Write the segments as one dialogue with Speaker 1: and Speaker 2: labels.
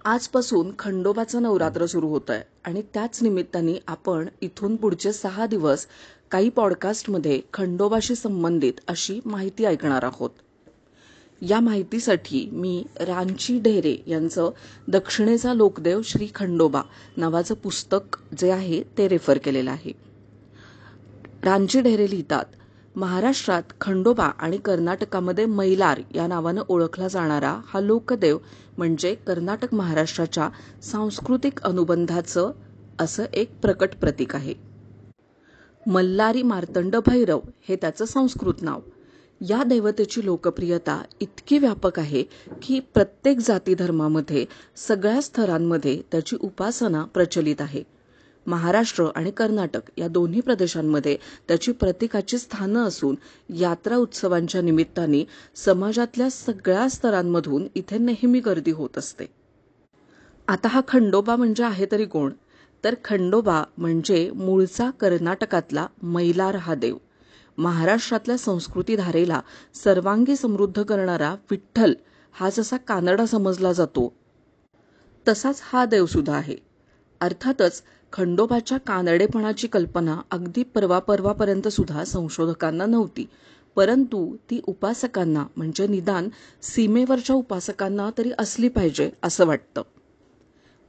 Speaker 1: आजपासून खंडोबाचं नवरात्र सुरू होत आहे आणि त्याच निमित्ताने आपण इथून पुढचे 6 दिवस काही पॉडकास्टमध्ये खंडोबाशी संबंधित अशी माहिती ऐकणार आहोत. या माहितीसाठी मी रांची ढेरे यांचं दक्षिणेचा लोकदेव श्री खंडोबा नावाचं पुस्तक जे आहे ते रेफर केलेलं आहे. रांची ढेरे लिहितात, महाराष्ट्रात खंडोबा आणि कर्नाटकामध्ये मैलार या नावानं ओळखला जाणारा हा लोकदेव म्हणजे कर्नाटक महाराष्ट्राच्या सांस्कृतिक अनुबंधाचं असं एक प्रकट प्रतीक आहे. मल्लारी मार्तंड भैरव हे त्याचं संस्कृत नाव. या देवतेची लोकप्रियता इतकी व्यापक आहे की प्रत्येक जाती धर्मामध्ये सगळ्या स्तरांमध्ये त्याची उपासना प्रचलित आहे. महाराष्ट्र आणि कर्नाटक या दोन्ही प्रदेशांमध्ये त्याची प्रतीकाची स्थानं असून यात्रा उत्सवांच्या निमित्ताने समाजातल्या सगळ्या स्तरांमधून इथे नेहमी गर्दी होत असते. आता हा खंडोबा म्हणजे आहे तरी कोण? तर खंडोबा म्हणजे मूळचा कर्नाटकातला मैलार हा देव. महाराष्ट्रातल्या संस्कृती धारेला सर्वांगी समृद्ध करणारा विठ्ठल हा जसा कानडा समजला जातो तसाच हा देव सुद्धा आहे. अर्थातच खंडोबाच्या कानडेपणाची कल्पना अगदी परवापर्यंत सुद्धा संशोधकांना नव्हती, परंतु ती उपासकांना म्हणजे निदान सीमेवरच्या उपासकांना तरी असली पाहिजे असं वाटतं.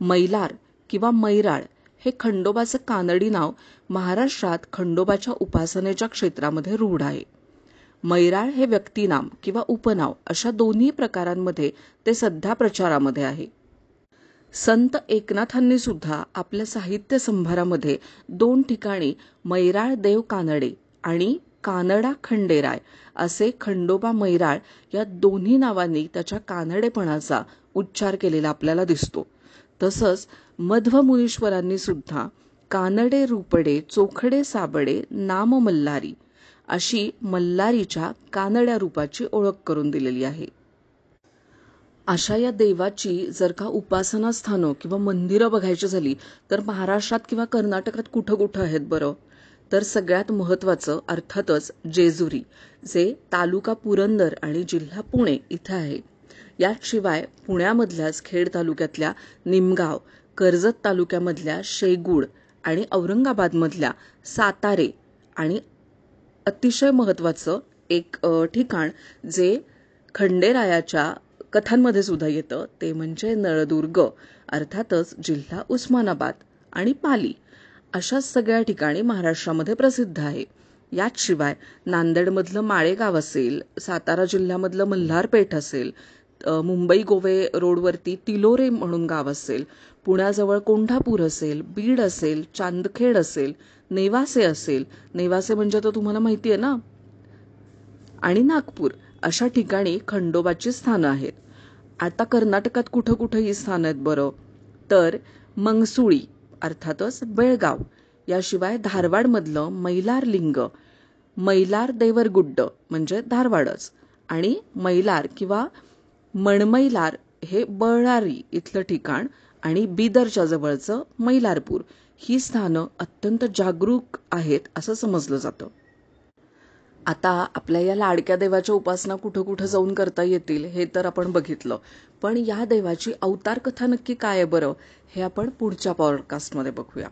Speaker 1: मैलार किंवा मैराळ हे खंडोबाचं कानडी नाव महाराष्ट्रात खंडोबाच्या उपासनेच्या क्षेत्रामध्ये रूढ आहे. मैराळ हे व्यक्तिनाम किंवा उपनाव अशा दोन्ही प्रकारांमध्ये ते सध्या प्रचारामध्ये आहे. संत एकनाथांनी सुद्धा आपल्या साहित्य संभारामध्ये 2 ठिकाणी मैराळ देव कानडे आणि कानडा खंडेराय असे खंडोबा मैराळ या दोन्ही नावांनी त्याच्या कानडेपणाचा उच्चार केलेला आपल्याला दिसतो. तसंच मध्व मुनीश्वरांनी सुद्धा कानडे रूपडे चोखडे साबडे नाम मल्लारी अशी मल्लारीच्या कानड्या रूपाची ओळख करून दिलेली आहे. अशा या देवाची जर का उपासना स्थानं किंवा मंदिरं बघायची झाली तर महाराष्ट्रात किंवा कर्नाटकात कुठं आहेत बरं? तर सगळ्यात महत्त्वाचं अर्थातच जेजुरी, जे तालुका पुरंदर आणि जिल्हा पुणे इथं आहे. याशिवाय पुण्यामधल्याच खेड तालुक्यातल्या निमगाव, कर्जत तालुक्यामधल्या शेगूड आणि औरंगाबादमधल्या सातारे आणि अतिशय महत्त्वाचं एक ठिकाण जे खंडेरायाच्या कथांमध्ये सुद्धा येतं ते म्हणजे नळदुर्ग, अर्थातच जिल्हा उस्मानाबाद आणि पाली अशा सगळ्या ठिकाणी महाराष्ट्रामध्ये प्रसिद्ध आहे. याशिवाय नांदेडमधलं माळेगाव असेल, सातारा जिल्ह्यामधलं मल्हारपेठ असेल, मुंबई गोवे रोडवरती तिलोरे म्हणून गाव असेल, पुण्याजवळ कोंढापूर असेल, बीड असेल, चांदखेड असेल, नेवासे असेल, नेवासे म्हणजे तर तुम्हाला माहिती आहे ना, आणि नागपूर अशा ठिकाणी खंडोबाची स्थानं आहेत. आता कर्नाटकात कुठं ही स्थानं आहेत बरं? तर मंगसुळी अर्थातच बेळगाव, याशिवाय धारवाडमधलं मैलार लिंग, मैलार देवरगुड्ड म्हणजे धारवाडच, आणि मैलार किंवा मणमैलार हे बळ्ळारी इथलं ठिकाण आणि बिदरच्या जवळचं मैलारपूर ही स्थानं अत्यंत जागरूक आहेत असं समजलं जातं. आता आपल्या या लाडक्या देवाच्या उपासना कुठं जाऊन करता येतील हे तर आपण बघितलं, पण या देवाची अवतार कथा नक्की काय आहे बरं हे आपण पुढच्या पॉडकास्टमध्ये बघूया.